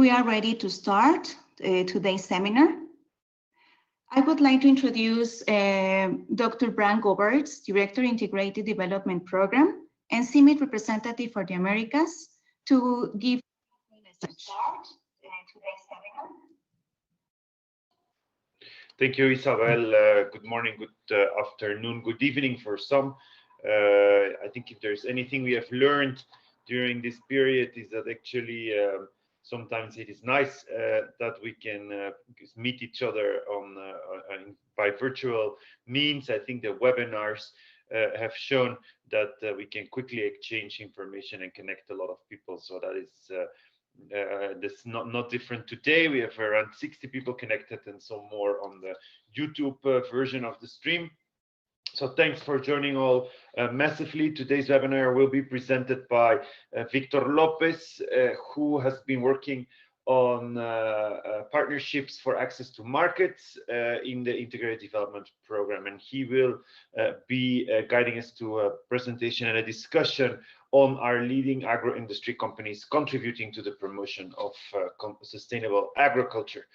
we are ready to start today's seminar. I would like to introduce Dr. Bram Goberts, Director, Integrated Development Program, and CIMMYT representative for the Americas, to give a start today's seminar. Thank you, Isabel. Good morning, good afternoon, good evening for some. I think if there's anything we have learned during this period is that actually sometimes it is nice that we can meet each other by virtual means. I think the webinars have shown that we can quickly exchange information and connect a lot of people. So that is that's not different today. We have around 60 people connected and some more on the YouTube version of the stream. So thanks for joining all massively. Today's webinar will be presented by Víctor López, who has been working on partnerships for access to markets in the Integrated Development Program. And he will be guiding us to a presentation and a discussion on our leading agro-industry companies contributing to the promotion of sustainable agriculture.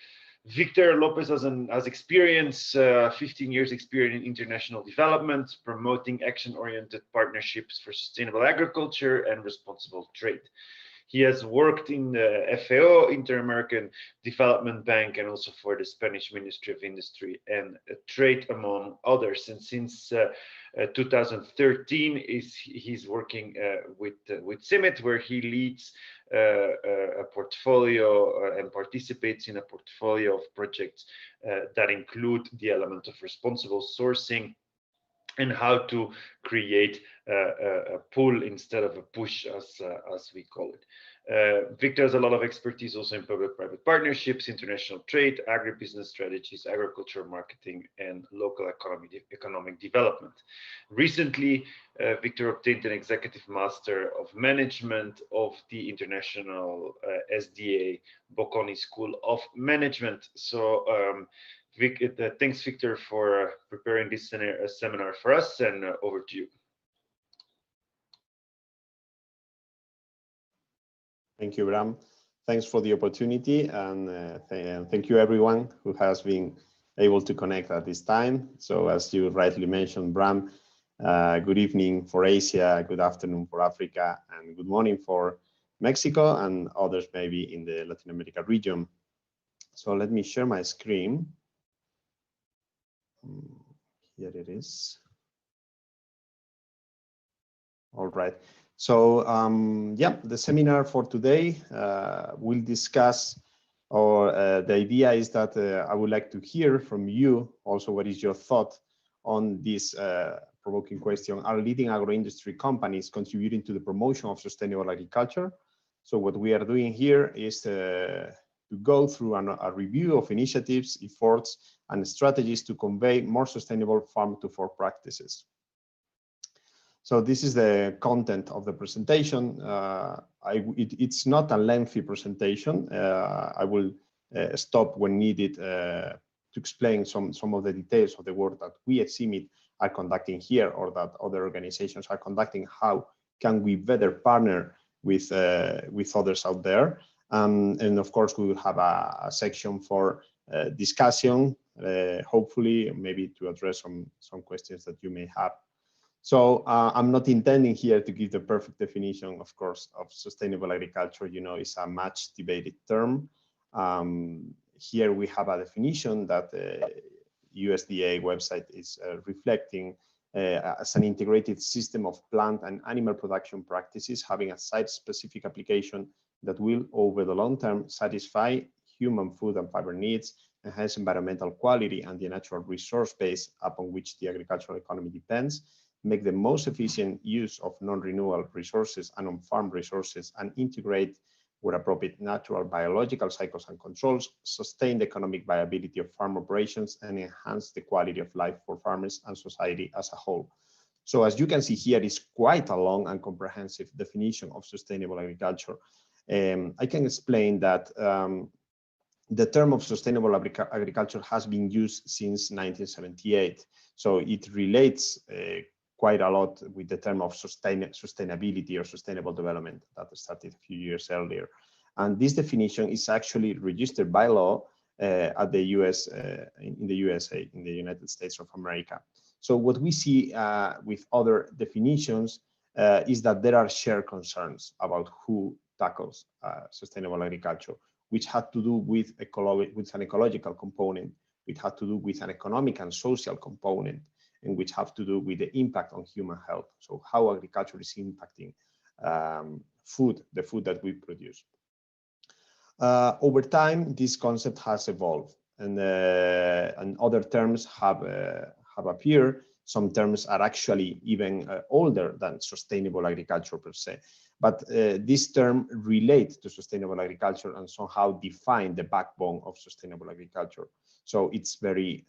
Víctor López has experience, 15 years experience in international development, promoting action-oriented partnerships for sustainable agriculture and responsible trade. He has worked in the FAO, Inter-American Development Bank, and also for the Spanish Ministry of Industry and Trade, among others. And since 2013, he's working with CIMMYT, where he leads a portfolio and participates in a portfolio of projects that include the element of responsible sourcing and how to create a pull instead of a push, as we call it. Víctor has a lot of expertise also in public-private partnerships, international trade, agribusiness strategies, agriculture marketing, and local economic development. Recently, Víctor obtained an Executive Master of Management of the International SDA Bocconi School of Management. So thanks, Víctor, for preparing this seminar for us, and over to you. Thank you, Bram. Thanks for the opportunity, and thank you everyone who has been able to connect at this time. So as you rightly mentioned, Bram, good evening for Asia, good afternoon for Africa, and good morning for Mexico and others maybe in the Latin America region. So let me share my screen. Here it is. All right. So yeah, the seminar for today will discuss, or the idea is that I would like to hear from you also what is your thought on this provoking question: are leading agro-industry companies contributing to the promotion of sustainable agriculture? So what we are doing here is to go through a review of initiatives, efforts, and strategies to convey more sustainable farm-to-fork practices. So this is the content of the presentation. It's not a lengthy presentation. I will stop when needed to explain some of the details of the work that we at CIMMYT are conducting here, or that other organizations are conducting. How can we better partner with others out there? And of course, we will have a section for discussion, hopefully, maybe to address some questions that you may have. So I'm not intending here to give the perfect definition, of course, of sustainable agriculture. You know, it's a much debated term. Here we have a definition that the USDA website is reflecting as an integrated system of plant and animal production practices having a site-specific application that will, over the long term, satisfy human food and fiber needs, enhance environmental quality and the natural resource base upon which the agricultural economy depends, make the most efficient use of non-renewable resources and on-farm resources, and integrate, where appropriate, natural biological cycles and controls, sustain the economic viability of farm operations, and enhance the quality of life for farmers and society as a whole. So as you can see here, is quite a long and comprehensive definition of sustainable agriculture. I can explain that the term of sustainable agriculture has been used since 1978. So it relates quite a lot with the term of sustainability or sustainable development that started a few years earlier. And this definition is actually registered by law at the US, in the USA, in the United States of America. So what we see with other definitions is that there are shared concerns about who tackles sustainable agriculture, which had to do with an ecological component, which had to do with an economic and social component, and which have to do with the impact on human health. So how agriculture is impacting the food that we produce. Over time, this concept has evolved, and other terms have appeared. Some terms are actually even older than sustainable agriculture per se. But this term relates to sustainable agriculture and somehow define the backbone of sustainable agriculture. So it's very,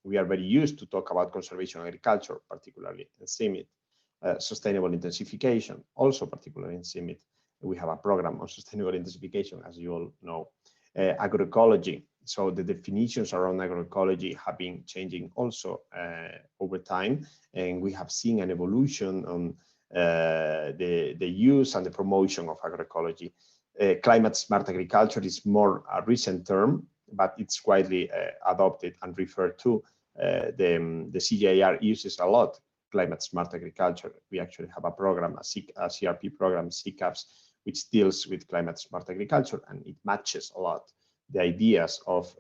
we are very used to talk about conservation agriculture, particularly in CIMMYT, sustainable intensification, also particularly in CIMMYT. We have a program on sustainable intensification, as you all know, agroecology. So the definitions around agroecology have been changing also over time, and we have seen an evolution on the use and the promotion of agroecology. Climate smart agriculture is more a recent term, but it's widely adopted and referred to. The CGIAR uses a lot climate smart agriculture. We actually have a program, a CRP program, CCAPS, which deals with climate smart agriculture, and it matches a lot the ideas of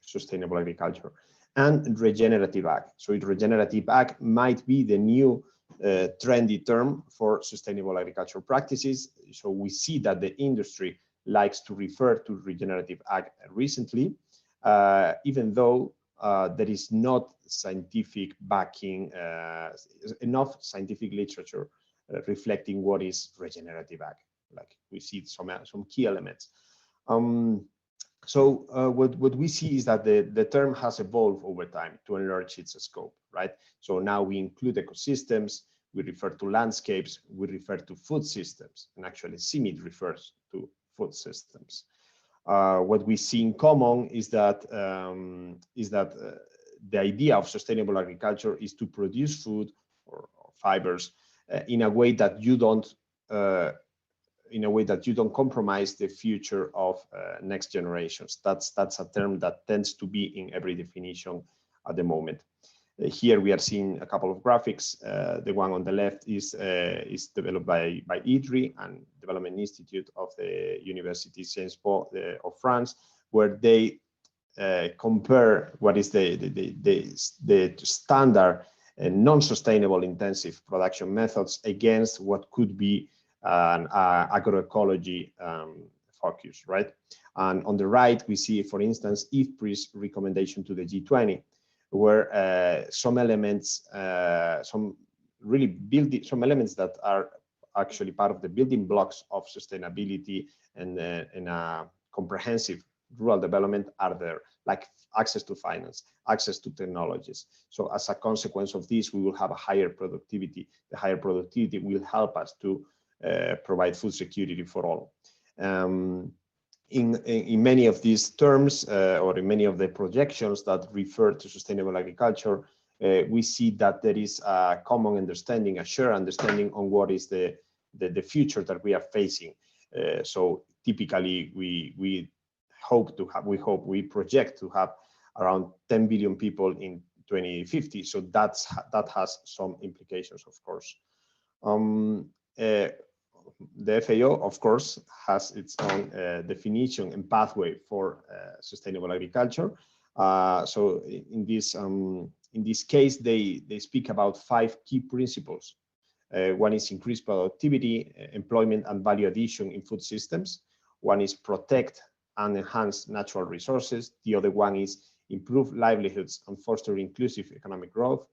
sustainable agriculture. And regenerative ag. So regenerative ag might be the new trendy term for sustainable agricultural practices. So we see that the industry likes to refer to regenerative ag recently, even though there is not scientific backing, enough scientific literature reflecting what is regenerative ag. Like we see some key elements. So what we see is that the term has evolved over time to enlarge its scope, right? So now we include ecosystems, we refer to landscapes, we refer to food systems, and actually CIMMYT refers to food systems. What we see in common is that the idea of sustainable agriculture is to produce food or fibers in a way that you don't compromise the future of next generations. That's a term that tends to be in every definition at the moment. Here we are seeing a couple of graphics. The one on the left is developed by Icl and Development Institute of the University Sciences Po of France, where they compare what is the standard non-sustainable intensive production methods against what could be an agroecology focus, right? And on the right, we see, for instance, IFPRI's recommendation to the G20, where some elements, some elements that are actually part of the building blocks of sustainability and comprehensive rural development are there, like access to finance, access to technologies. So as a consequence of this, we will have a higher productivity. The higher productivity will help us to provide food security for all. In many of these terms, or in many of the projections that refer to sustainable agriculture, we see that there is a common understanding, a shared understanding on what is the future that we are facing. So typically, we project to have around 10 billion people in 2050. So that has some implications, of course. The FAO, of course, has its own definition and pathway for sustainable agriculture. So in this case, they speak about 5 key principles. One is increased productivity, employment, and value addition in food systems. One is protect and enhance natural resources. The other one is improve livelihoods and foster inclusive economic growth,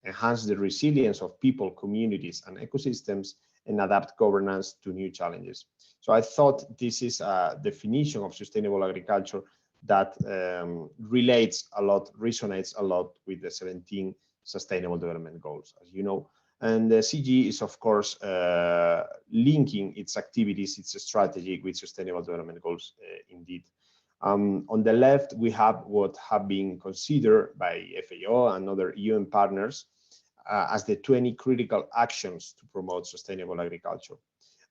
enhance the resilience of people, communities, and ecosystems, and adapt governance to new challenges. So I thought this is a definition of sustainable agriculture that relates a lot, resonates a lot with the 17 Sustainable Development Goals, as you know. And the CG is, of course, linking its activities, its strategy with Sustainable Development Goals, indeed. On the left, we have what have been considered by FAO and other UN partners as the 20 critical actions to promote sustainable agriculture.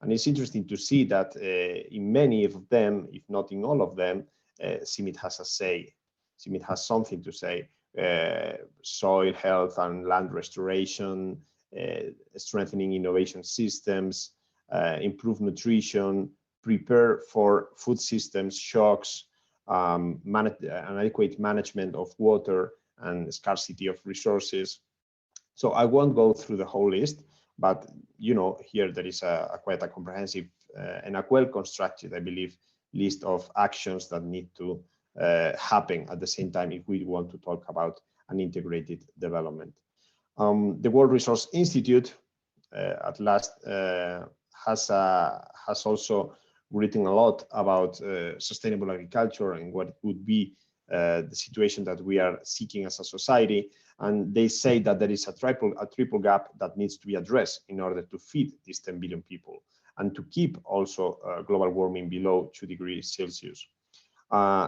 And it's interesting to see that in many of them, if not in all of them, CIMMYT has a say. CIMMYT has something to say. Soil health and land restoration, strengthening innovation systems, improve nutrition, prepare for food systems shocks, an adequate management of water and scarcity of resources. So I won't go through the whole list, but you know, here there is quite a comprehensive and a well-constructed, I believe, list of actions that need to happen at the same time if we want to talk about an integrated development. The World Resource Institute, at last, has also written a lot about sustainable agriculture and what would be the situation that we are seeking as a society. And they say that there is a triple gap that needs to be addressed in order to feed these 10 billion people and to keep also global warming below 2 degrees Celsius.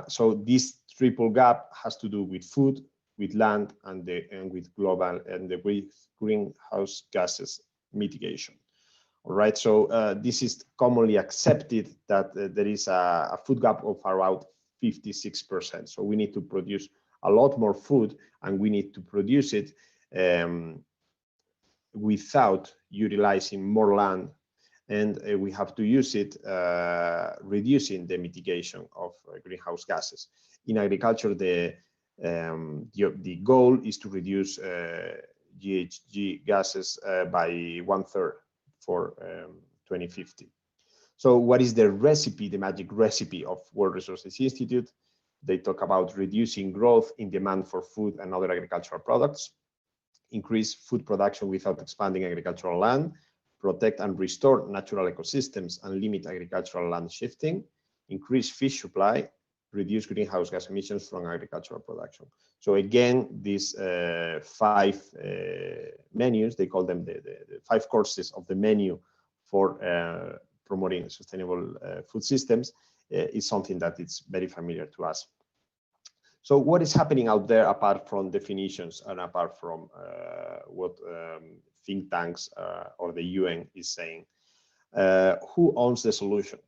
So this triple gap has to do with food, with land, and with global and with greenhouse gases mitigation. All right, so this is commonly accepted that there is a food gap of around 56%. So we need to produce a lot more food, and we need to produce it without utilizing more land, and we have to use it reducing the mitigation of greenhouse gases. In agriculture, the goal is to reduce GHG gases by 1/3 for 2050. So what is the recipe, the magic recipe of World Resources Institute? They talk about reducing growth in demand for food and other agricultural products, increase food production without expanding agricultural land, protect and restore natural ecosystems and limit agricultural land shifting, increase fish supply, reduce greenhouse gas emissions from agricultural production. So again, these 5 menus, they call them the 5 courses of the menu for promoting sustainable food systems, is something that is very familiar to us. So what is happening out there apart from definitions and apart from what think tanks or the UN is saying? Who owns the solution?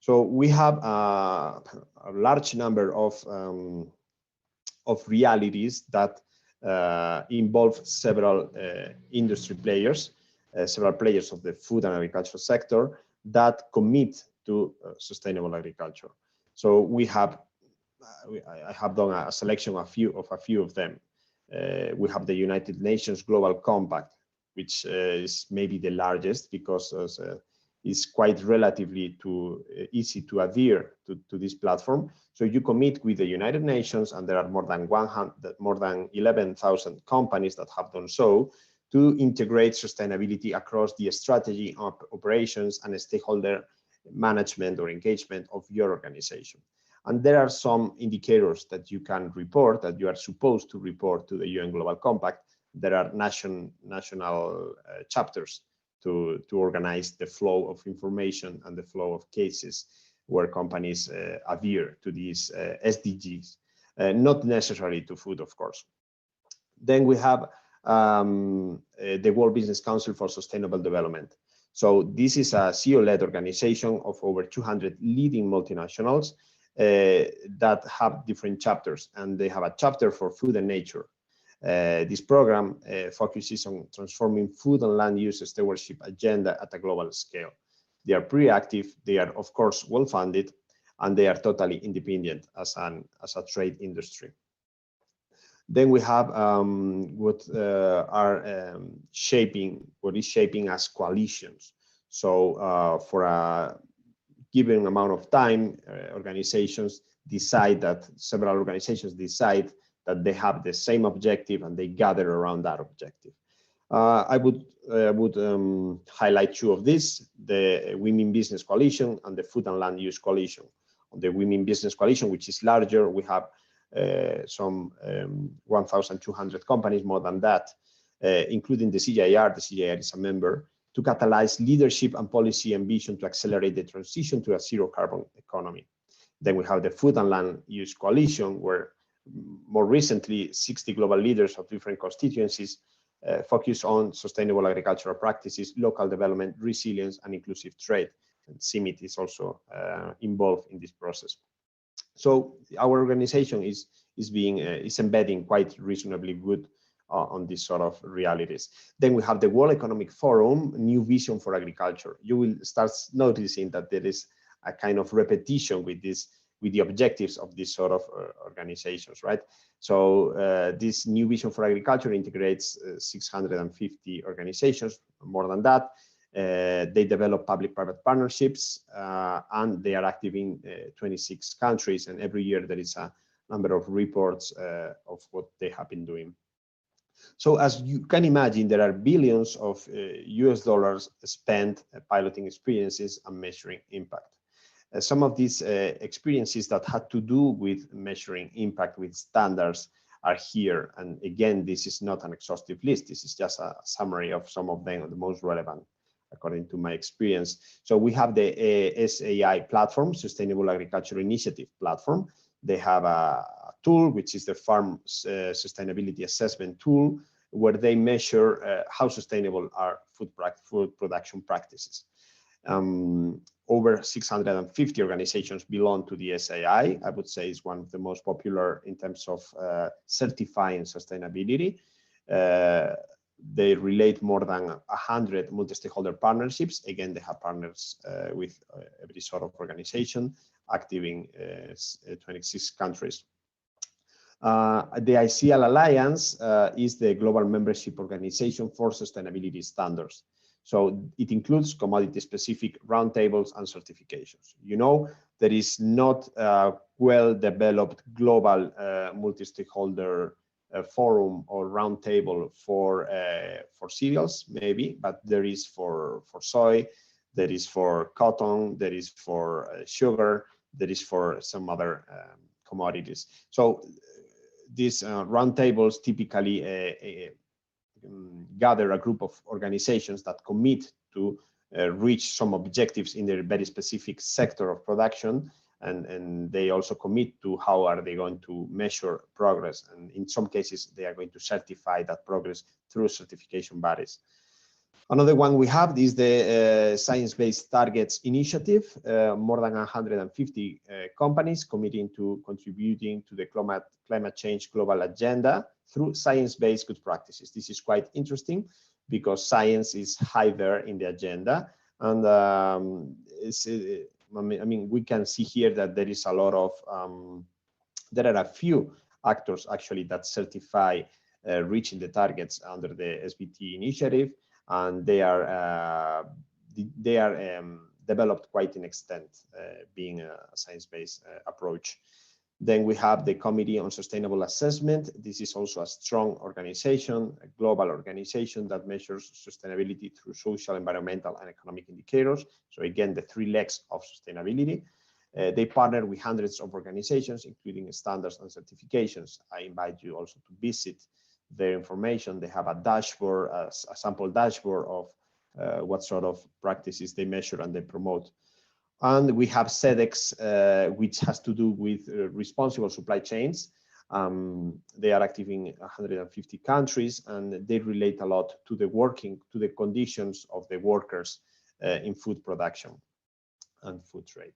So we have a large number of realities that involve several industry players, several players of the food and agriculture sector that commit to sustainable agriculture. So we have, I have done a selection of a few of them. We have the United Nations Global Compact, which is maybe the largest because it's quite relatively easy to adhere to this platform. So you commit with the United Nations, and there are more than 11,000 companies that have done so, to integrate sustainability across the strategy of operations and stakeholder management or engagement of your organization. And there are some indicators that you can report, that you are supposed to report to the UN Global Compact. There are national chapters to organize the flow of information and the flow of cases where companies adhere to these SDGs, not necessarily to food, of course. Then we have the World Business Council for Sustainable Development. So this is a CEO-led organization of over 200 leading multinationals that have different chapters, and they have a chapter for food and nature. This program focuses on transforming food and land use stewardship agenda at a global scale. They are pretty active, they are of course well-funded, and they are totally independent as a trade industry. Then we have what is shaping as coalitions. So for a given amount of time, several organizations decide that they have the same objective and they gather around that objective. I would highlight 2 of these: the Women Business Coalition and the Food and Land Use Coalition. On the Women Business Coalition, which is larger, we have some 1,200 companies, more than that, including the CIR. The CIR is a member, to catalyze leadership and policy ambition to accelerate the transition to a zero carbon economy. Then we have the Food and Land Use Coalition, where more recently 60 global leaders of different constituencies focus on sustainable agricultural practices, local development, resilience, and inclusive trade. And CIMMYT is also involved in this process. So our organization is embedding quite reasonably good on these sort of realities. Then we have the World Economic Forum, New Vision for Agriculture. You will start noticing that there is a kind of repetition with the objectives of these sort of organizations, right? So this New Vision for Agriculture integrates 650 organizations, more than that. They develop public-private partnerships, and they are active in 26 countries, and every year there is a number of reports of what they have been doing. So as you can imagine, there are billions of US dollars spent piloting experiences and measuring impact. Some of these experiences that had to do with measuring impact with standards are here. And again, this is not an exhaustive list. This is just a summary of some of them, the most relevant, according to my experience. So we have the SAI platform, Sustainable Agriculture Initiative platform. They have a tool, which is the Farm Sustainability Assessment tool, where they measure how sustainable are food production practices. Over 650 organizations belong to the SAI. I would say it's one of the most popular in terms of certifying sustainability. They relate more than 100 multi-stakeholder partnerships. Again, they have partners with every sort of organization active in 26 countries. The Icl Alliance is the global membership organization for sustainability standards. So it includes commodity-specific roundtables and certifications. You know, there is not a well-developed global multi-stakeholder forum or roundtable for cereals, maybe, but there is for soy, there is for cotton, there is for sugar, there is for some other commodities. So these roundtables typically gather a group of organizations that commit to reach some objectives in their very specific sector of production, and they also commit to how are they going to measure progress, and in some cases they are going to certify that progress through certification bodies. Another one we have is the Science-Based Targets Initiative, more than 150 companies committing to contributing to the climate change global agenda through science-based good practices. This is quite interesting because science is high there in the agenda, and I mean, we can see here that there is a lot of, there are a few actors actually that certify reaching the targets under the SBT initiative, and they are developed quite in extent, being a science-based approach. Then we have the Committee on Sustainable Assessment. This is also a strong organization, a global organization that measures sustainability through social, environmental, and economic indicators. So again, the three legs of sustainability. They partner with hundreds of organizations, including standards and certifications. I invite you also to visit their information. They have a dashboard, a sample dashboard of what sort of practices they measure and they promote. And we have SEDEX, which has to do with responsible supply chains. They are active in 150 countries, and they relate a lot to the conditions of the workers in food production and food trade.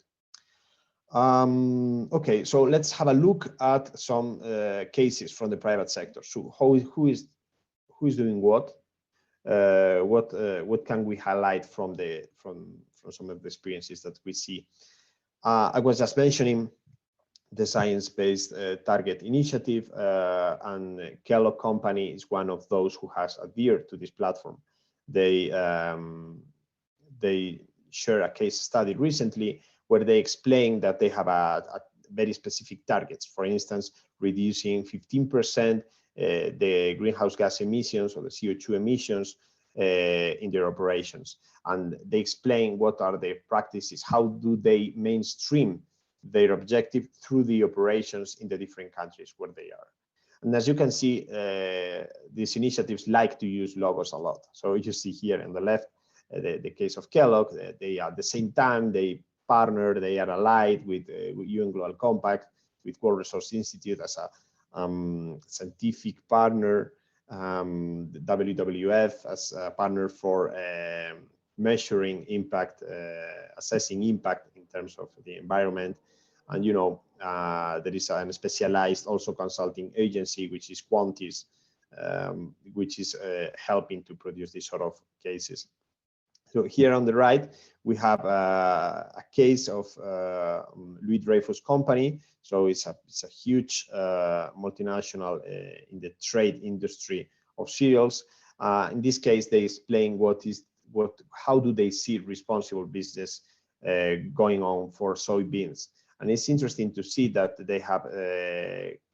Okay, so let's have a look at some cases from the private sector. So who is doing what? What can we highlight from some of the experiences that we see? I was just mentioning the Science-Based Target Initiative, and Kellogg Company is one of those who has adhered to this platform. They share a case study recently where they explain that they have a very specific targets. For instance, reducing 15% the greenhouse gas emissions or the CO2 emissions in their operations. And they explain what are their practices, how do they mainstream their objective through the operations in the different countries where they are. And as you can see, these initiatives like to use logos a lot. So you see here on the left, the case of Kellogg, they at the same time, they partner, they are allied with UN Global Compact, with World Resource Institute as a scientific partner, the WWF as a partner for measuring impact, assessing impact in terms of the environment. And there is a specialized also consulting agency, which is Quantis, which is helping to produce these sort of cases. So here on the right, we have a case of Louis Dreyfus Company. So it's a huge multinational in the trade industry of cereals. In this case, they explain how do they see responsible business going on for soybeans. And it's interesting to see that they have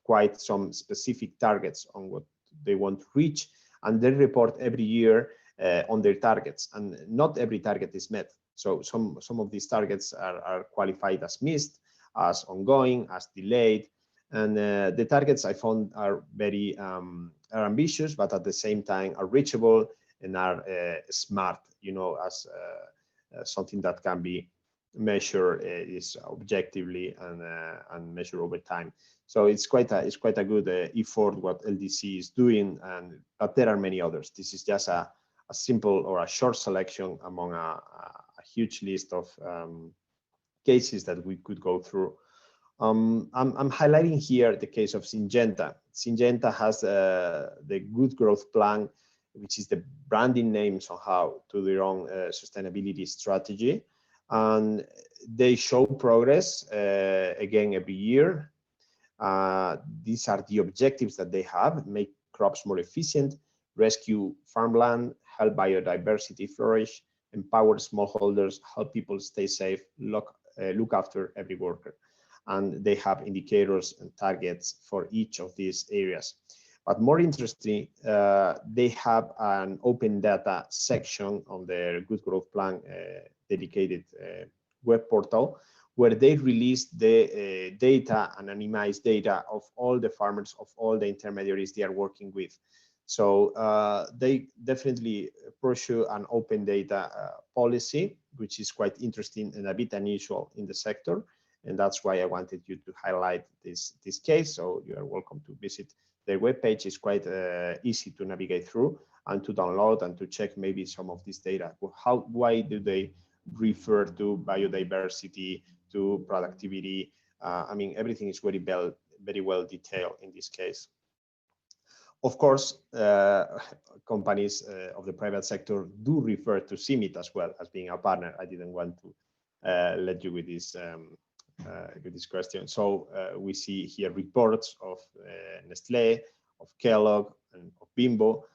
quite some specific targets on what they want to reach, and they report every year on their targets, and not every target is met. So some of these targets are qualified as missed, as ongoing, as delayed, and the targets I found are very are ambitious, but at the same time are reachable and are smart, as something that can be measured is objectively and measured over time. So it's quite a good effort what LDC is doing, but there are many others. This is just a simple or a short selection among a huge list of cases that we could go through. I'm highlighting here the case of Syngenta. Syngenta has the Good Growth Plan, which is the branding name somehow to their own sustainability strategy. And they show progress again every year. These are the objectives that they have: make crops more efficient, rescue farmland, help biodiversity flourish, empower smallholders, help people stay safe, look after every worker. And they have indicators and targets for each of these areas. But more interesting, they have an open data section on their Good Growth Plan dedicated web portal, where they release the data, anonymized data of all the farmers, of all the intermediaries they are working with. So they definitely pursue an open data policy, which is quite interesting and a bit unusual in the sector. And that's why I wanted you to highlight this case. So you are welcome to visit their webpage. It's quite easy to navigate through and to download and to check maybe some of this data. Why do they refer to biodiversity, to productivity? I mean, everything is very well detailed in this case. Of course, companies of the private sector do refer to CIMMYT as well as being a partner. I didn't want to let you with this question. So we see here reports of Nestlé, of Kellogg, and of Bimbo.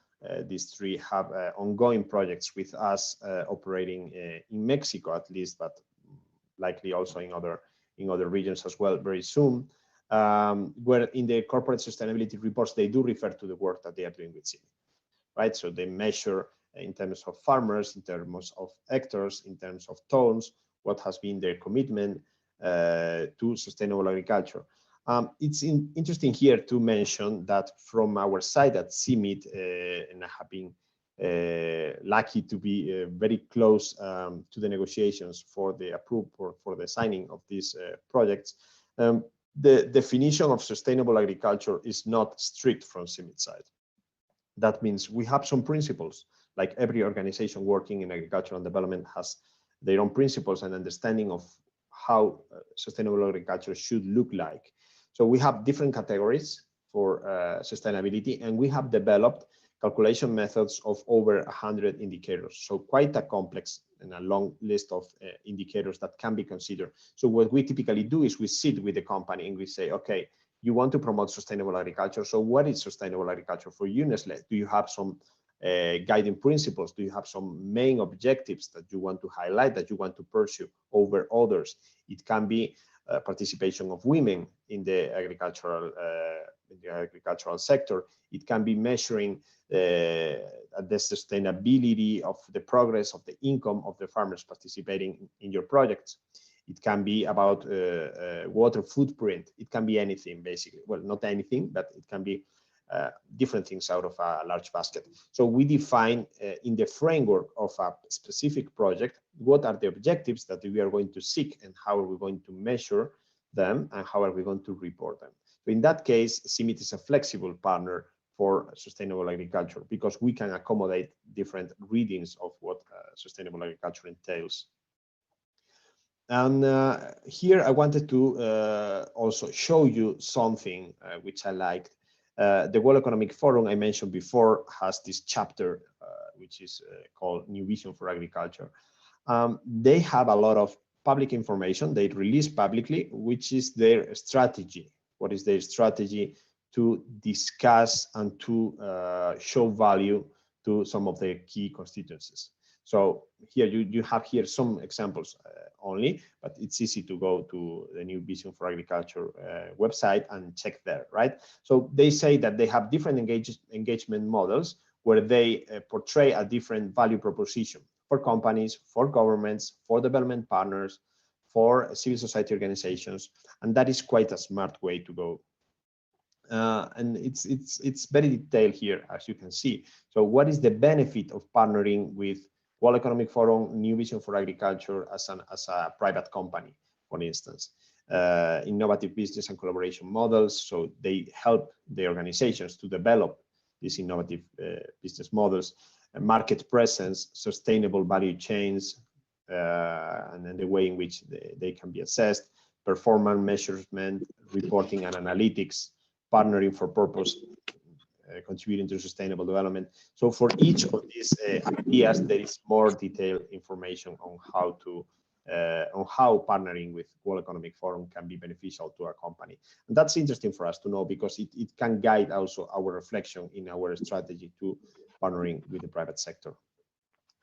These three have ongoing projects with us operating in Mexico at least, but likely also in other regions as well very soon. Where in the corporate sustainability reports, they do refer to the work that they are doing with CIMMYT, right? So they measure in terms of farmers, in terms of hectares, in terms of tons, what has been their commitment to sustainable agriculture. It's interesting here to mention that from our side at CIMMYT, and I have been lucky to be very close to the negotiations for the approval for the signing of these projects. The definition of sustainable agriculture is not strict from CIMMYT side. That means we have some principles, like every organization working in agricultural development has their own principles and understanding of how sustainable agriculture should look like. So we have different categories for sustainability, and we have developed calculation methods of over 100 indicators. So quite a complex and a long list of indicators that can be considered. So what we typically do is we sit with the company and we say, okay, you want to promote sustainable agriculture. So what is sustainable agriculture for you, Nestlé? Do you have some guiding principles? Do you have some main objectives that you want to highlight, that you want to pursue over others? It can be participation of women in the agricultural sector. It can be measuring the sustainability of the progress of the income of the farmers participating in your projects. It can be about water footprint. It can be anything, basically. Well, not anything, but it can be different things out of a large basket. So we define in the framework of a specific project, what are the objectives that we are going to seek and how are we going to measure them and how are we going to report them. So in that case, CIMMYT is a flexible partner for sustainable agriculture, because we can accommodate different readings of what sustainable agriculture entails. And here I wanted to also show you something which I liked. The World Economic Forum I mentioned before has this chapter which is called New Vision for Agriculture. They have a lot of public information they release publicly, which is their strategy. What is their strategy to discuss and to show value to some of their key constituencies? So here you have here some examples only, but it's easy to go to the New Vision for Agriculture website and check there, right? So they say that they have different engagement models where they portray a different value proposition for companies, for governments, for development partners, for civil society organizations, and that is quite a smart way to go. And it's very detailed here, as you can see. So what is the benefit of partnering with World Economic Forum, New Vision for Agriculture as a private company, for instance? Innovative business and collaboration models. So they help the organizations to develop these innovative business models, market presence, sustainable value chains, and then the way in which they can be assessed, performance measurement, reporting and analytics, partnering for purpose, contributing to sustainable development. So for each of these ideas, there is more detailed information on how partnering with World Economic Forum can be beneficial to our company. And that's interesting for us to know, because it can guide also our reflection in our strategy to partnering with the private sector.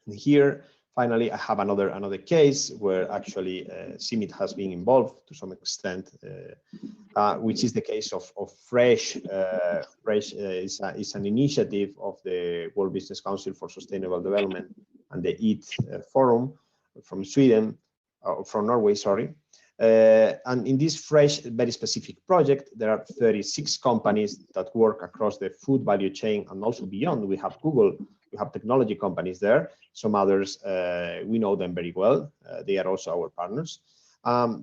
And here, finally, I have another case where actually CIMMYT has been involved to some extent, which is the case of FRESH. FRESH is an initiative of the World Business Council for Sustainable Development and the Icl Forum from Sweden, from Norway, sorry. And in this FRESH, very specific project, there are 36 companies that work across the food value chain and also beyond. We have Google, we have technology companies there. Some others, we know them very well. They are also our partners.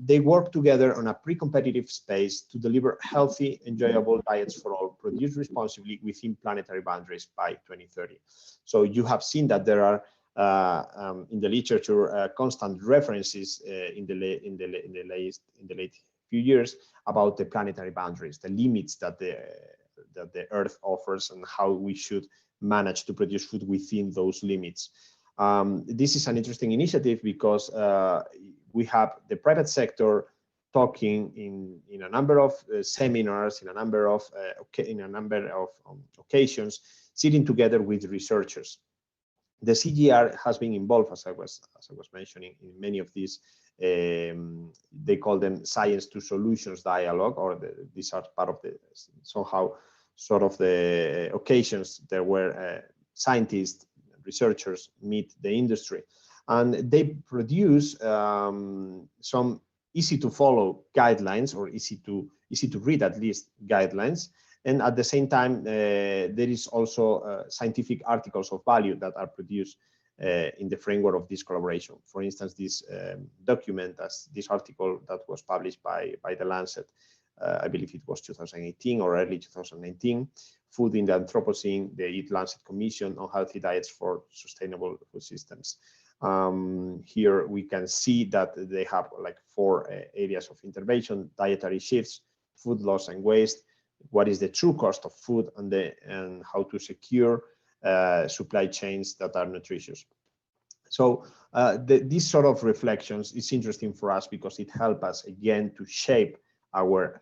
They work together on a pre-competitive space to deliver healthy, enjoyable diets for all, produced responsibly within planetary boundaries by 2030. So you have seen that there are in the literature constant references in the late few years about the planetary boundaries, the limits that the Earth offers, and how we should manage to produce food within those limits. This is an interesting initiative because we have the private sector talking in a number of seminars, in a number of occasions, sitting together with researchers. The CGR has been involved, as I was mentioning, in many of these. They call them science to solutions dialogue, or these are part of the somehow sort of the occasions there where scientists, researchers meet the industry, and they produce some easy to follow guidelines, or easy to read at least guidelines. And at the same time, there is also scientific articles of value that are produced in the framework of this collaboration. For instance, this document, as this article that was published by the Lancet, I believe it was 2018 or early 2019, Food in the Anthropocene, the Icl Lancet Commission on Healthy Diets for Sustainable Food Systems. Here we can see that they have like 4 areas of intervention: dietary shifts, food loss and waste, what is the true cost of food, and how to secure supply chains that are nutritious. So these sort of reflections is interesting for us because it helps us again to shape our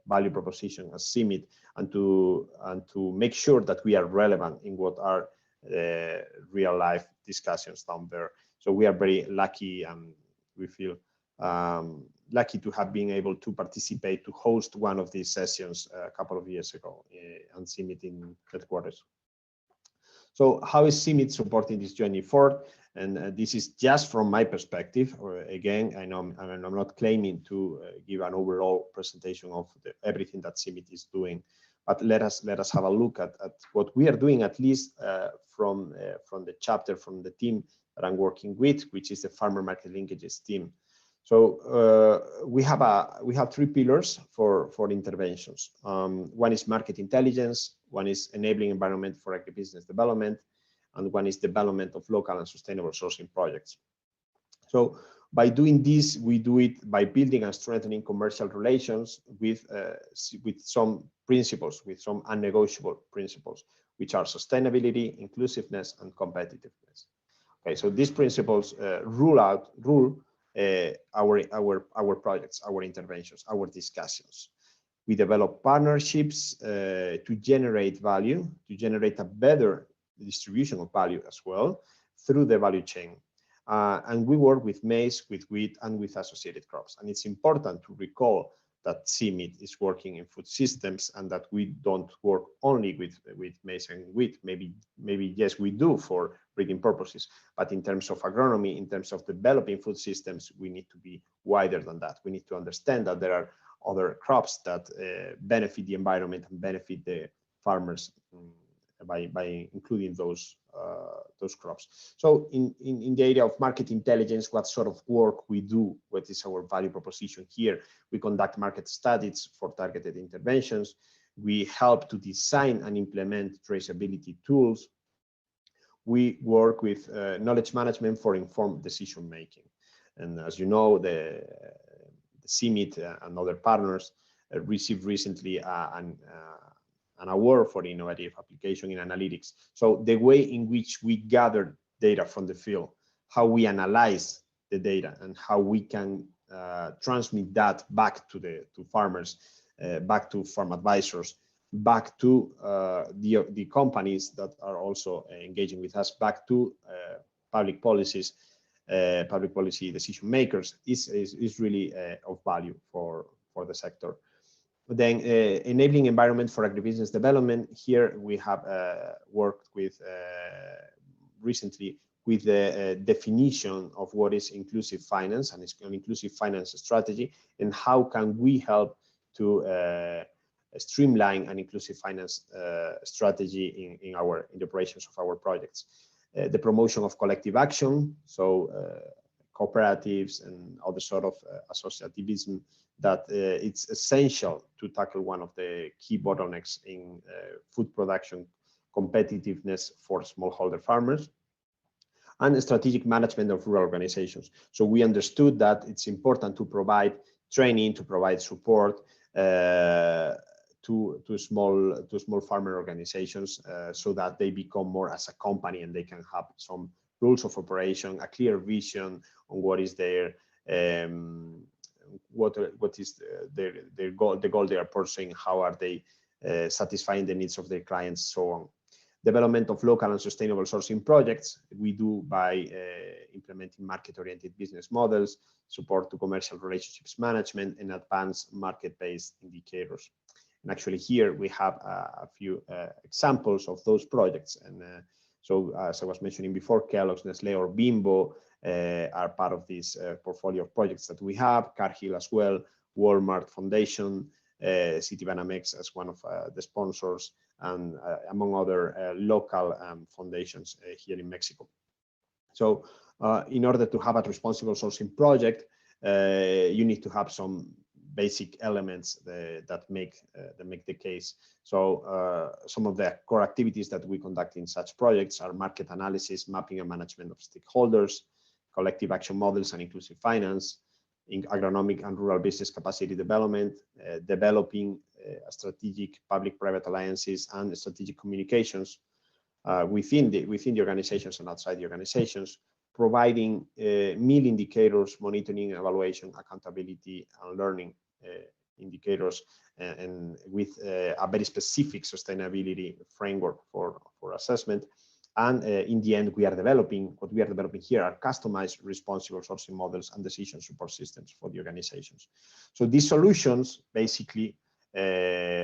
value proposition as CIMMYT, and to make sure that we are relevant in what are real life discussions down there. So we are very lucky, and we feel lucky to have been able to participate, to host one of these sessions a couple of years ago on CIMMYT in headquarters. So how is CIMMYT supporting this journey forward? And this is just from my perspective. Again, I know I'm not claiming to give an overall presentation of everything that CIMMYT is doing, but let us have a look at what we are doing, at least from the chapter, from the team that I'm working with, which is the Farmer Market Linkages team. So we have three pillars for interventions. One is market intelligence, one is enabling environment for agribusiness development, and one is development of local and sustainable sourcing projects. So by doing this, we do it by building and strengthening commercial relations with some principles, with some unnegotiable principles, which are sustainability, inclusiveness, and competitiveness. Okay, so these principles rule our projects, our interventions, our discussions. We develop partnerships to generate value, to generate a better distribution of value as well through the value chain. And we work with maize, with wheat, and with associated crops. And it's important to recall that CIMMYT is working in food systems and that we don't work only with maize and wheat. Maybe yes, we do for breeding purposes, but in terms of agronomy, in terms of developing food systems, we need to be wider than that. We need to understand that there are other crops that benefit the environment and benefit the farmers by including those crops. So in the area of market intelligence, what sort of work we do, what is our value proposition here? We conduct market studies for targeted interventions. We help to design and implement traceability tools. We work with knowledge management for informed decision making. And as you know, the CIMMYT and other partners received recently an award for innovative application in analytics. So the way in which we gather data from the field, how we analyze the data, and how we can transmit that back to farmers, back to farm advisors, back to the companies that are also engaging with us, back to public policy decision makers is really of value for the sector. Then enabling environment for agribusiness development. Here we have worked with recently with the definition of what is inclusive finance and an inclusive finance strategy, and how can we help to streamline an inclusive finance strategy in the operations of our projects. The promotion of collective action, so cooperatives and other sort of associativism, that it's essential to tackle one of the key bottlenecks in food production competitiveness for smallholder farmers, and strategic management of rural organizations. So we understood that it's important to provide training, to provide support to small farmer organizations so that they become more as a company and they can have some rules of operation, a clear vision on what is their what is their goal, the goal they are pursuing, how are they satisfying the needs of their clients, so on. Development of local and sustainable sourcing projects we do by implementing market-oriented business models, support to commercial relationships management, and advanced market-based indicators. And actually here we have a few examples of those projects. And so as I was mentioning before, Kellogg's, Nestle, or Bimbo are part of this portfolio of projects that we have, Cargill as well, Walmart Foundation, Citibanamex as one of the sponsors, and among other local foundations here in Mexico. So in order to have a responsible sourcing project, you need to have some basic elements that make the case. So some of the core activities that we conduct in such projects are market analysis, mapping and management of stakeholders, collective action models and inclusive finance, in agronomic and rural business capacity development, developing strategic public-private alliances and strategic communications within the organizations and outside the organizations, providing meal indicators, monitoring, evaluation, accountability, and learning indicators, and with a very specific sustainability framework for assessment. And in the end, what we are developing here are customized responsible sourcing models and decision support systems for the organizations. So these solutions basically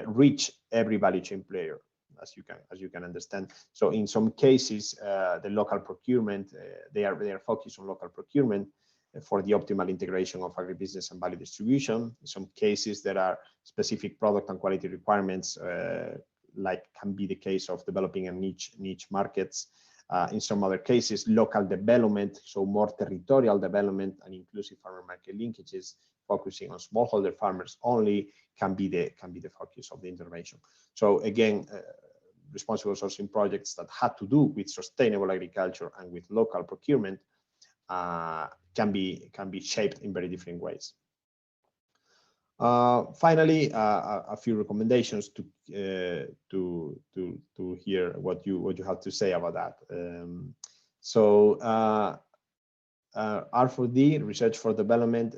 reach every value chain player, as you can understand. So in some cases, the local procurement, they are focused on local procurement for the optimal integration of agribusiness and value distribution. In some cases, there are specific product and quality requirements, like can be the case of developing a niche markets. In some other cases, local development, so more territorial development and inclusive farmer market linkages, focusing on smallholder farmers only, can be the focus of the intervention. So again, responsible sourcing projects that had to do with sustainable agriculture and with local procurement can be shaped in very different ways. Finally, a few recommendations to hear what you have to say about that. R4D, Research for Development,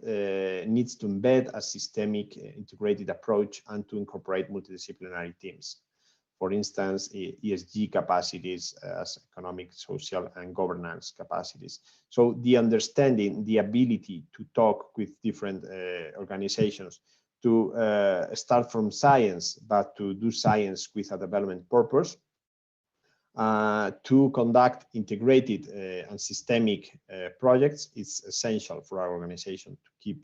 needs to embed a systemic integrated approach and to incorporate multidisciplinary teams. For instance, ESG capacities as economic, social, and governance capacities. So the understanding, the ability to talk with different organizations, to start from science, but to do science with a development purpose, to conduct integrated and systemic projects is essential for our organization to keep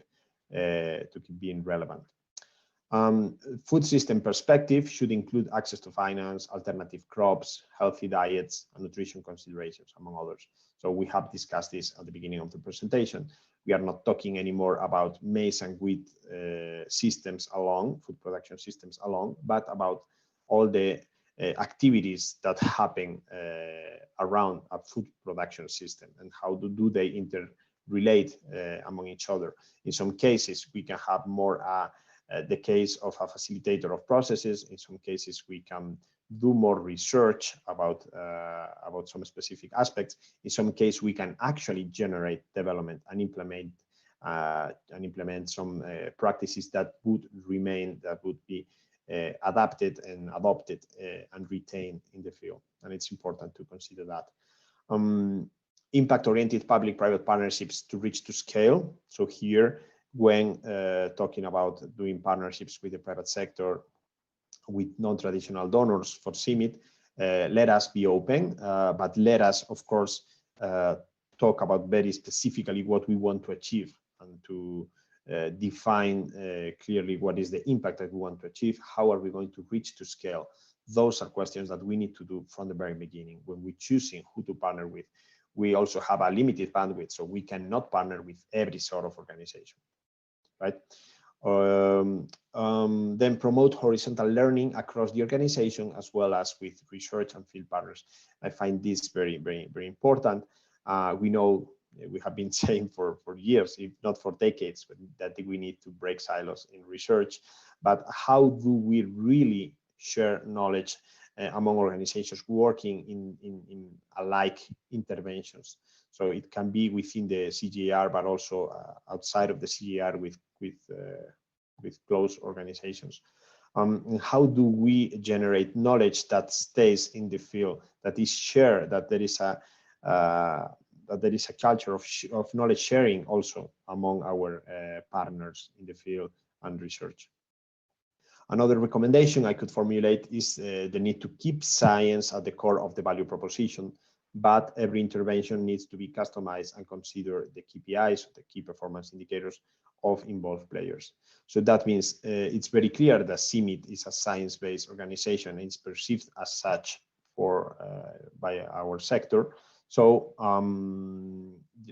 being relevant. Food system perspective should include access to finance, alternative crops, healthy diets, and nutrition considerations, among others. So we have discussed this at the beginning of the presentation. We are not talking anymore about maize and wheat systems alone, food production systems alone, but about all the activities that happen around a food production system and how do they interrelate among each other. In some cases, we can have more the case of a facilitator of processes. In some cases, we can do more research about some specific aspects. In some cases, we can actually generate development and implement some practices that would remain, that would be adapted and adopted and retained in the field. And it's important to consider that. Impact-oriented public-private partnerships to reach to scale. So here, when talking about doing partnerships with the private sector, with non-traditional donors for CIMMYT, let us be open, but let us, of course, talk about very specifically what we want to achieve and to define clearly what is the impact that we want to achieve, how are we going to reach to scale. Those are questions that we need to do from the very beginning when we're choosing who to partner with. We also have a limited bandwidth, so we cannot partner with every sort of organization, right? Then promote horizontal learning across the organization as well as with research and field partners. I find this very, very, very important. We know, we have been saying for years, if not for decades, that we need to break silos in research. But how do we really share knowledge among organizations working in alike interventions? So it can be within the CGIAR, but also outside of the CGIAR with close organizations. How do we generate knowledge that stays in the field, that is shared, that there is a culture of knowledge sharing also among our partners in the field and research. Another recommendation I could formulate is the need to keep science at the core of the value proposition, but every intervention needs to be customized and consider the KPIs, the key performance indicators of involved players. So that means it's very clear that CIMMYT is a science-based organization and is perceived as such by our sector. So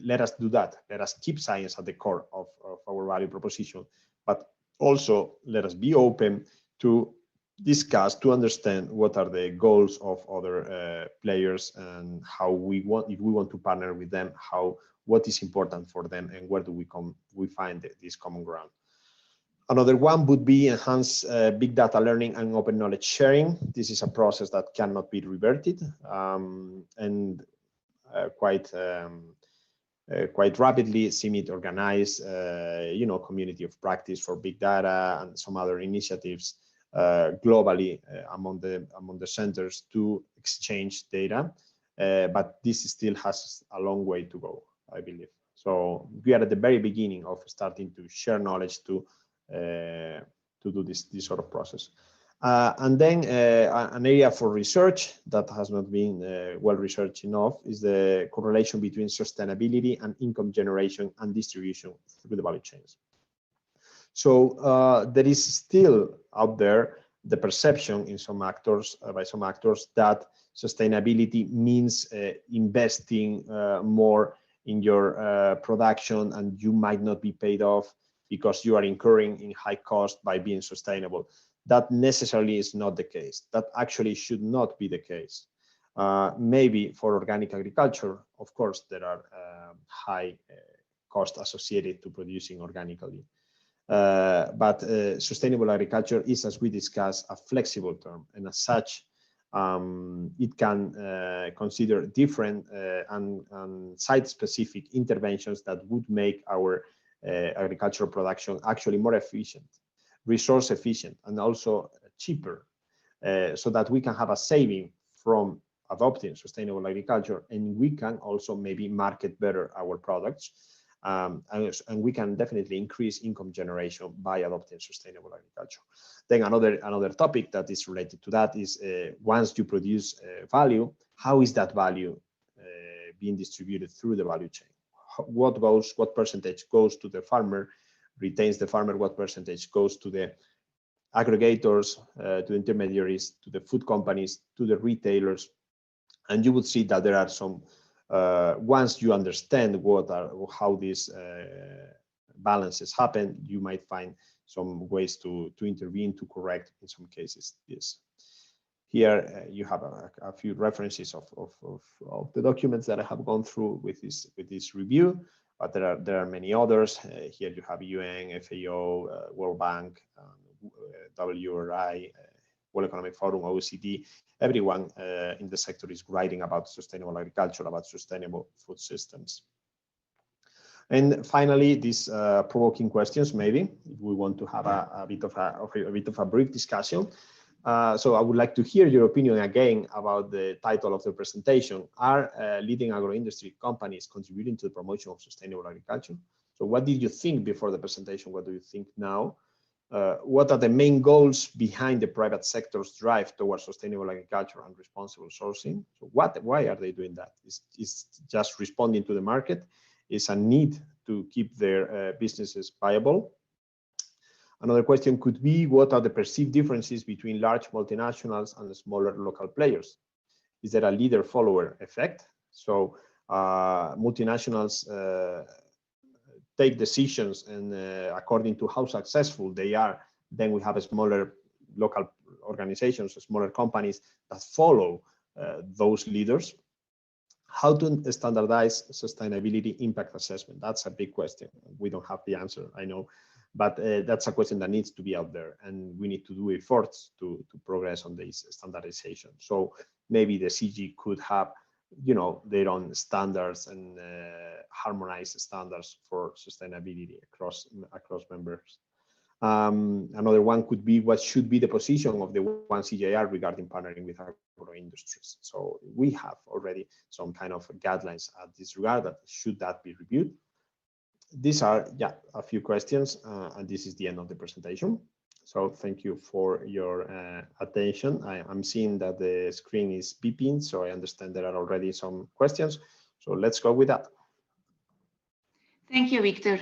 let us do that. Let us keep science at the core of our value proposition, but also let us be open to discuss, to understand what are the goals of other players and how we want, if we want to partner with them, what is important for them and where do we find this common ground. Another one would be enhance big data learning and open knowledge sharing. This is a process that cannot be reverted and quite rapidly. CIMMYT organized, community of practice for big data and some other initiatives globally among the centers to exchange data, but this still has a long way to go, I believe. So we are at the very beginning of starting to share knowledge to do this sort of process. And then an area for research that has not been well researched enough is the correlation between sustainability and income generation and distribution through the value chains. So there is still out there the perception in some actors, by some actors, that sustainability means investing more in your production, and you might not be paid off because you are incurring in high cost by being sustainable. That necessarily is not the case. That actually should not be the case. Maybe for organic agriculture, of course, there are high costs associated to producing organically. But sustainable agriculture is, as we discussed, a flexible term, and as such, it can consider different and site-specific interventions that would make our agricultural production actually more efficient, resource efficient, and also cheaper, so that we can have a saving from adopting sustainable agriculture, and we can also maybe market better our products. And we can definitely increase income generation by adopting sustainable agriculture. Then another topic that is related to that is once you produce value, how is that value being distributed through the value chain? What percentage goes to the farmer, retains the farmer, what percentage goes to the aggregators, to the intermediaries, to the food companies, to the retailers? And you would see that there are some, once you understand how these balances happen, you might find some ways to intervene, to correct in some cases this. Here you have a few references of the documents that I have gone through with this review, but there are many others. Here you have UN, FAO, World Bank, WRI, World Economic Forum, OECD. Everyone in the sector is writing about sustainable agriculture, about sustainable food systems. And finally, these provoking questions, maybe if we want to have a bit of a brief discussion. So I would like to hear your opinion again about the title of the presentation. Are leading agro-industry companies contributing to the promotion of sustainable agriculture? So what did you think before the presentation? What do you think now? What are the main goals behind the private sector's drive towards sustainable agriculture and responsible sourcing? So why are they doing that? Is just responding to the market? Is a need to keep their businesses viable? Another question could be, what are the perceived differences between large multinationals and smaller local players? Is there a leader-follower effect? So multinationals take decisions, and according to how successful they are, then we have a smaller local organizations, smaller companies that follow those leaders. How to standardize sustainability impact assessment? That's a big question. We don't have the answer, I know, but that's a question that needs to be out there, and we need to do efforts to progress on this standardization. So maybe the CG could have, you know, their own standards and harmonized standards for sustainability across members. Another one could be, what should be the position of the one CGIAR regarding partnering with agro industries? So we have already some kind of guidelines at this regard. That should that be reviewed? These are a few questions, and this is the end of the presentation. So thank you for your attention. I'm seeing that the screen is beeping, so I understand there are already some questions. So let's go with that. Thank you, Victor.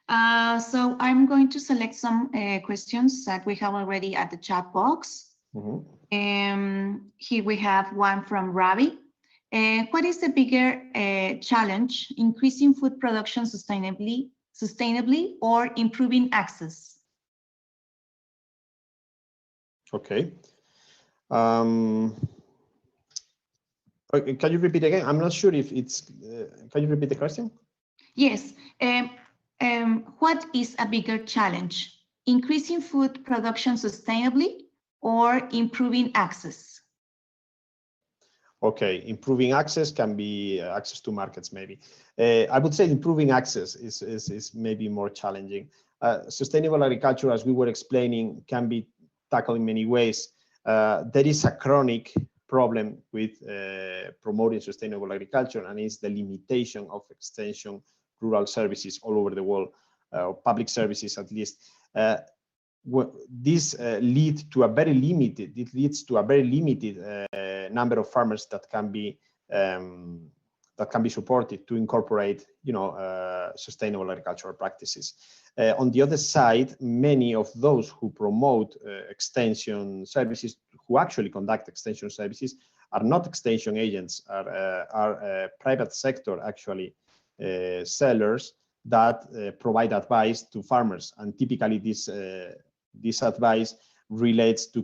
So I'm going to select some questions that we have already at the chat box. Here we have one from Ravi. What is the bigger challenge, increasing food production sustainably or improving access? Okay. Can you repeat again? I'm not sure if it's, can you repeat the question? Yes. What is a bigger challenge, increasing food production sustainably or improving access? Okay, improving access can be access to markets, maybe. I would say improving access is maybe more challenging. Sustainable agriculture, as we were explaining, can be tackled in many ways. There is a chronic problem with promoting sustainable agriculture, and it's the limitation of extension rural services all over the world, public services at least. This leads to a very limited number of farmers that can that can be supported to incorporate, sustainable agricultural practices. On the other side, many of those who promote extension services, who actually conduct extension services, are not extension agents, are private sector actually sellers that provide advice to farmers, and typically this advice relates to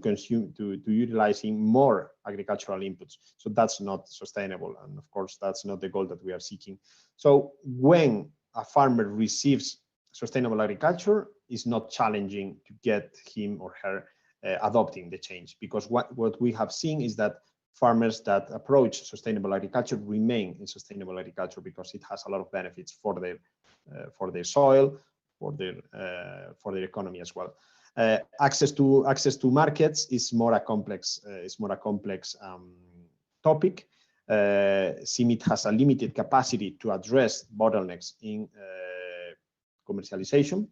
utilizing more agricultural inputs. So that's not sustainable, and of course that's not the goal that we are seeking. So when a farmer receives sustainable agriculture, it's not challenging to get him or her adopting the change, because what we have seen is that farmers that approach sustainable agriculture remain in sustainable agriculture because it has a lot of benefits for their soil, for their economy as well. Access to markets is more a complex topic. CIMMYT has a limited capacity to address bottlenecks in commercialization,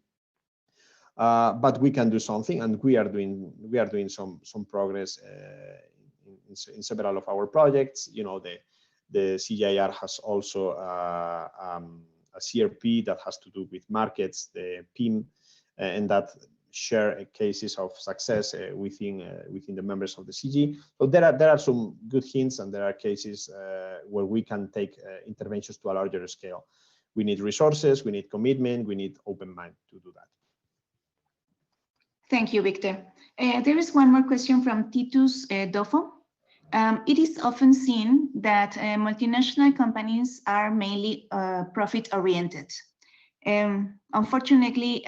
but we can do something, and we are doing some progress in several of our projects. The CIR has also a CRP that has to do with markets, the PIM, and that share cases of success within the members of the CG. So there are some good hints, and there are cases where we can take interventions to a larger scale. We need resources, we need commitment, we need open mind to do that. Thank you, Victor. There is one more question from Titus Dofo. It is often seen that multinational companies are mainly profit-oriented. Unfortunately,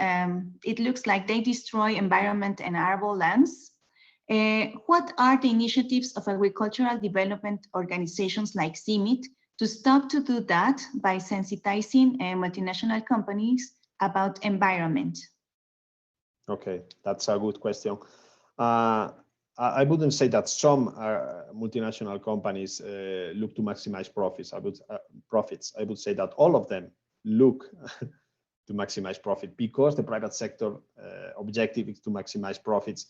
it looks like they destroy environment and arable lands. What are the initiatives of agricultural development organizations like CIMMYT to stop to do that by sensitizing multinational companies about environment? Okay, that's a good question. I wouldn't say that some multinational companies look to maximize profits. I would say that all of them look to maximize profit, because the private sector objective is to maximize profits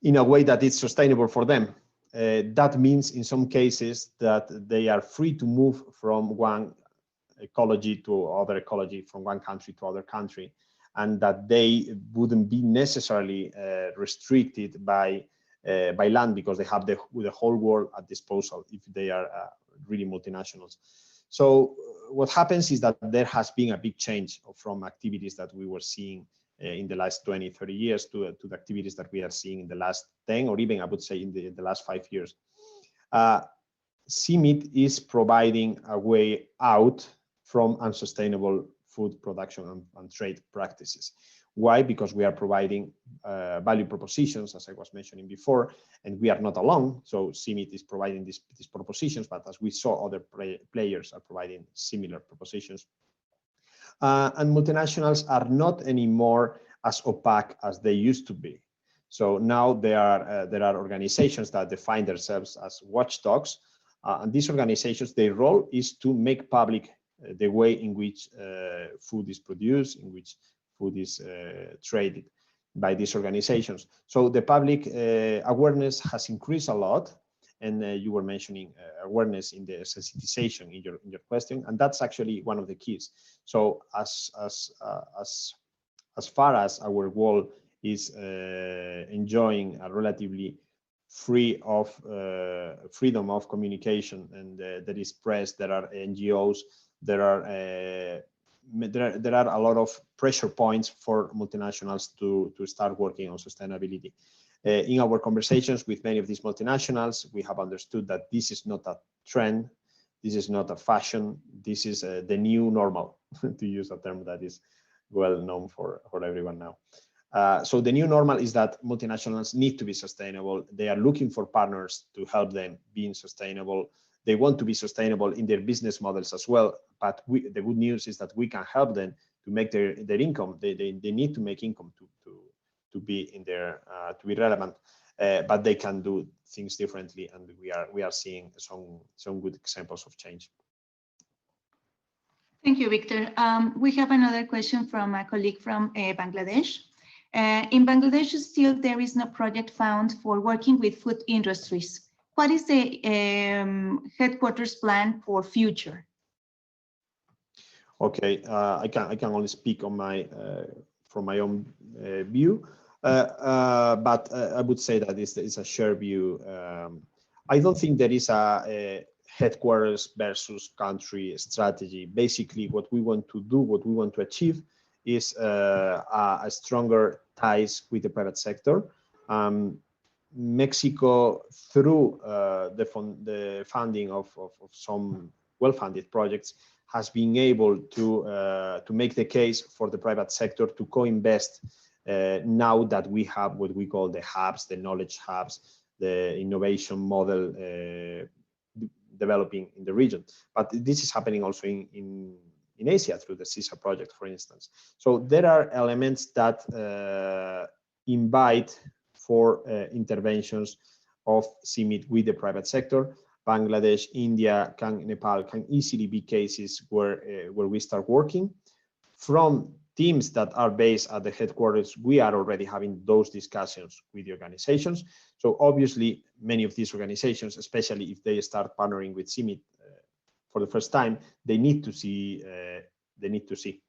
in a way that is sustainable for them. That means in some cases that they are free to move from one ecology to other ecology, from one country to other country, and that they wouldn't be necessarily restricted by land, because they have the whole world at disposal if they are really multinationals. So what happens is that there has been a big change from activities that we were seeing in the last 20, 30 years to the activities that we are seeing in the last 10, or even I would say in the last 5 years. CIMMYT is providing a way out from unsustainable food production and trade practices. Why? Because we are providing value propositions, as I was mentioning before, and we are not alone. So CIMMYT is providing these propositions, but as we saw, other players are providing similar propositions. And multinationals are not anymore as opaque as they used to be. So now there are organizations that define themselves as watchdogs, and these organizations, their role is to make public the way in which food is produced, in which food is traded by these organizations. So the public awareness has increased a lot, and you were mentioning awareness in the sensitization in your question, and that's actually one of the keys. So as far as our world is enjoying a relatively freedom of communication, and there is press, there are NGOs, there are a lot of pressure points for multinationals to start working on sustainability. In our conversations with many of these multinationals, we have understood that this is not a trend, this is not a fashion, this is the new normal, to use a term that is well known for everyone now. So the new normal is that multinationals need to be sustainable. They are looking for partners to help them being sustainable. They want to be sustainable in their business models as well. But the good news is that we can help them to make their income. They need to make income to be in their to be relevant. But they can do things differently, and we are seeing some good examples of change. Thank you, Victor. We have another question from a colleague from Bangladesh. In Bangladesh, still there is no project found for working with food industries. what is the headquarters plan for future? Okay, I can only speak on my from my own view, but I would say that it's a shared view. I don't think there is a headquarters versus country strategy. Basically, what we want to do, what we want to achieve, is a stronger ties with the private sector. Mexico, through the funding of some well-funded projects, has been able to make the case for the private sector to co-invest now that we have what we call the hubs, the knowledge hubs, the innovation model developing in the region. But this is happening also in Asia through the CISA project, for instance. So there are elements that invite for interventions of CIMMYT with the private sector. Bangladesh, India, Nepal can easily be cases where we start working. From teams that are based at the headquarters, we are already having those discussions with the organizations. So obviously, many of these organizations, especially if they start partnering with CIMMYT for the first time, they need to see they need to see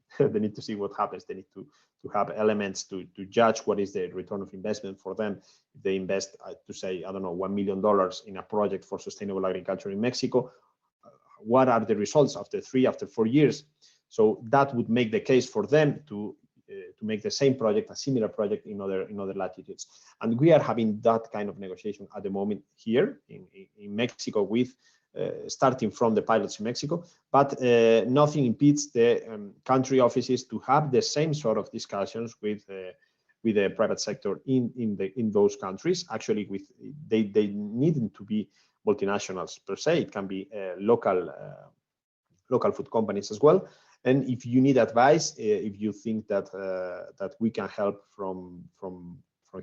what happens. They need to have elements to judge what is the return of investment for them. If they invest, to say, I don't know, $1 million in a project for sustainable agriculture in Mexico, what are the results after 3, after 4 years? So that would make the case for them to make the same project, a similar project in other latitudes. And we are having that kind of negotiation at the moment here in Mexico with starting from the pilots in Mexico, but nothing impedes the country offices to have the same sort of discussions with the private sector in those countries. Actually, they needn't to be multinationals per se. It can be local food companies as well. And if you need advice, if you think that that we can help from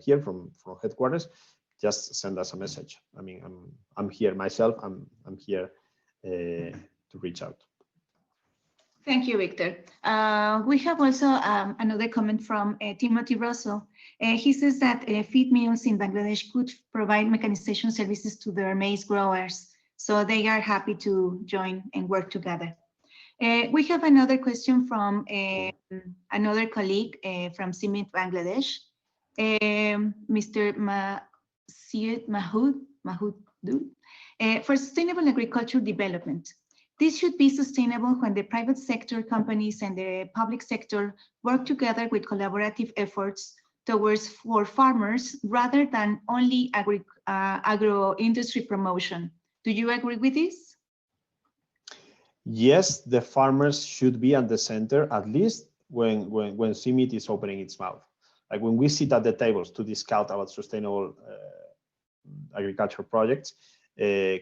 here, from headquarters, just send us a message. I mean, I'm here myself. I'm here to reach out. Thank you, Victor. We have also another comment from Timothy Russell. He says that feed mills in Bangladesh could provide mechanization services to their maize growers, so they are happy to join and work together. We have another question from another colleague from CIMMYT Bangladesh, Mr. Syed Mahood, for sustainable agriculture development. This should be sustainable when the private sector companies and the public sector work together with collaborative efforts towards for farmers rather than only agro-industry promotion. Do you agree with this? Yes, the farmers should be at the center, at least when CIMMYT is opening its mouth. Like when we sit at the tables to discuss about sustainable agriculture projects,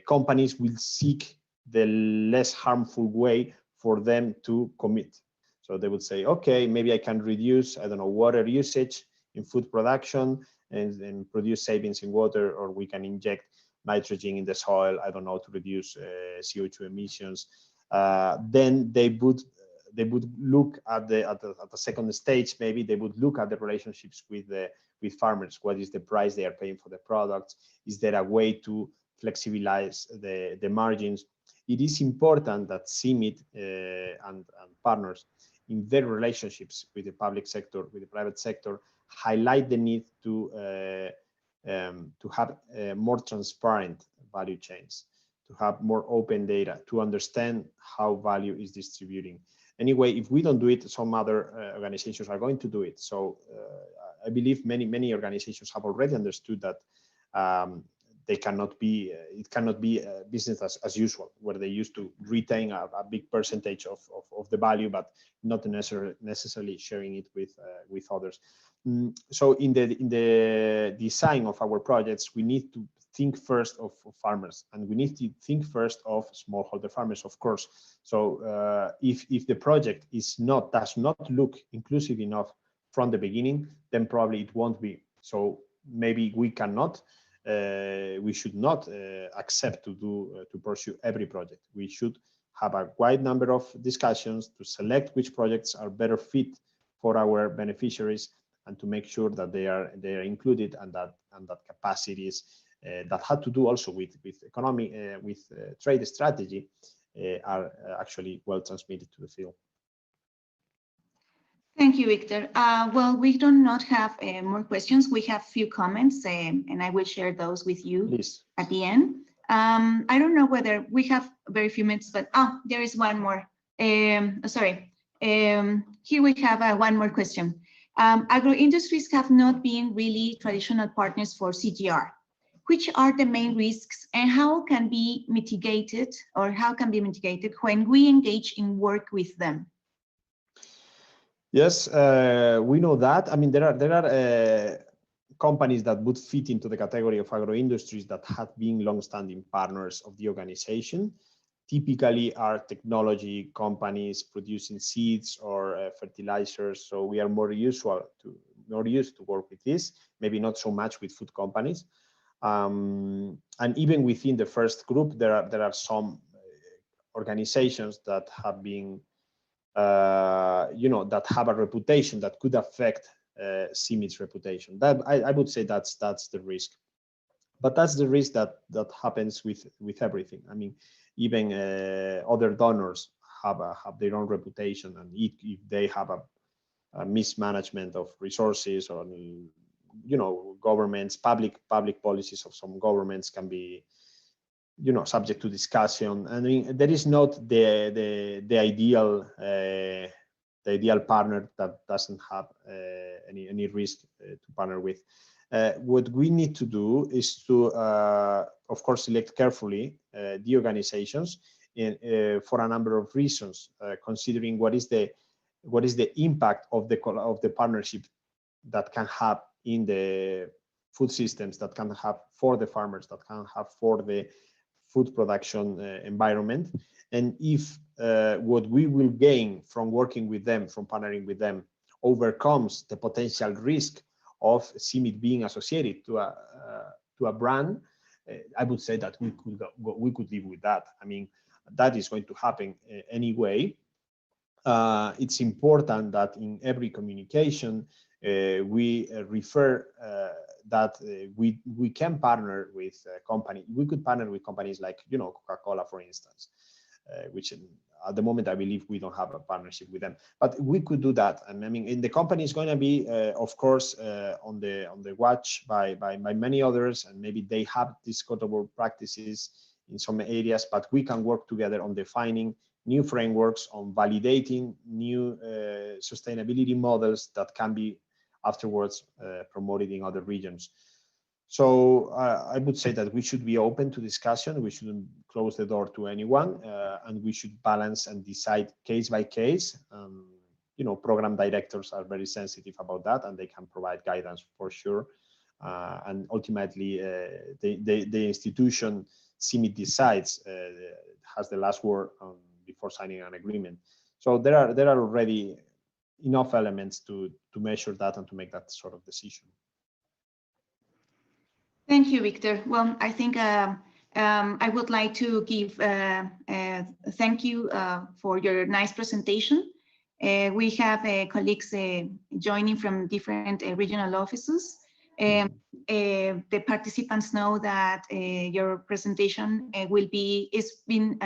companies will seek the less harmful way for them to commit. So they would say, okay, maybe I can reduce, I don't know, water usage in food production and produce savings in water, or we can inject nitrogen in the soil, I don't know, to reduce CO2 emissions. Then they would look at the second stage. Maybe they would look at the relationships with farmers. What is the price they are paying for the products? Is there a way to flexibilize the margins? It is important that CIMMYT and partners in their relationships with the public sector, with the private sector, highlight the need to have more transparent value chains, to have more open data, to understand how value is distributing. Anyway, if we don't do it, some other organizations are going to do it. So I believe many organizations have already understood that it cannot be business as usual, where they used to retain a big percentage of the value, but not necessarily sharing it with others. So in the design of our projects, we need to think first of farmers, and we need to think first of smallholder farmers, of course. So if the project does not look inclusive enough from the beginning, then probably it won't be. So maybe we should not accept to pursue every project. We should have a wide number of discussions to select which projects are better fit for our beneficiaries, and to make sure that they are included, and that capacities that had to do also with economic, trade strategy, are actually well transmitted to the field. Thank you, Victor. Well, we do not have more questions. We have few comments, and I will share those with you Please. At the end. I don't know whether we have very few minutes, but there is one more. Sorry. Here we have one more question. Agro-industries have not been really traditional partners for CGR. Which are the main risks and how can be mitigated when we engage in work with them? Yes, we know that. I mean, there are companies that would fit into the category of agro-industries that have been long-standing partners of the organization. Typically are technology companies producing seeds or fertilizers. So we are more used to work with this, maybe not so much with food companies. And even within the first group, there are some organizations that have been, that have a reputation that could affect CIMMYT's reputation. That I would say that's the risk, but that's the risk that happens with everything. I mean, even other donors have their own reputation, and if they have a mismanagement of resources, or governments, public policies of some governments can be subject to discussion. I mean, there is not the ideal partner that doesn't have any risk to partner with. What we need to do is to, of course, select carefully the organizations for a number of reasons, considering what is the impact of the partnership that can have in the food systems, that can have for the farmers, that can have for the food production environment, and if what we will gain from working with them, from partnering with them, overcomes the potential risk of CIMMYT being associated to a brand, I would say that we could live with that. I mean, that is going to happen anyway. It's important that in every communication we refer that we can partner with company. We could partner with companies like Coca-Cola, for instance, which at the moment I believe we don't have a partnership with them, but we could do that. And I mean, the company is going to be, of course, on the watch by many others, and maybe they have discutable practices in some areas, but we can work together on defining new frameworks, on validating new sustainability models that can be afterwards promoted in other regions. So I would say that we should be open to discussion. We shouldn't close the door to anyone, and we should balance and decide case by case. Program directors are very sensitive about that, and they can provide guidance for sure. And ultimately, the institution CIMMYT decides, has the last word before signing an agreement. So there are already enough elements to measure that and to make that sort of decision. Thank you, Victor. Well, I think I would like to give thank you for your nice presentation. We have colleagues joining from different regional offices. The participants know that your presentation is being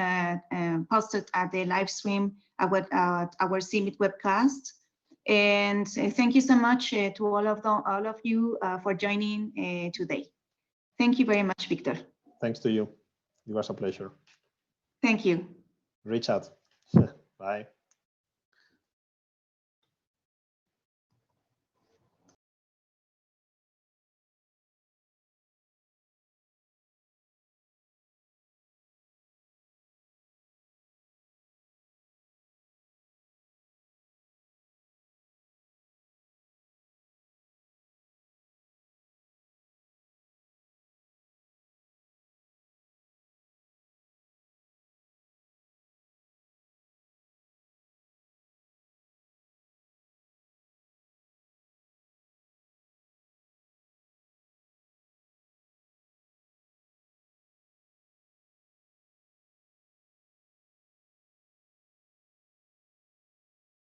posted at the live stream at our CIMMYT webcast. And thank you so much to all of you for joining today. Thank you very much, Victor. Thanks to you. It was a pleasure. Thank you. Reach out. Bye.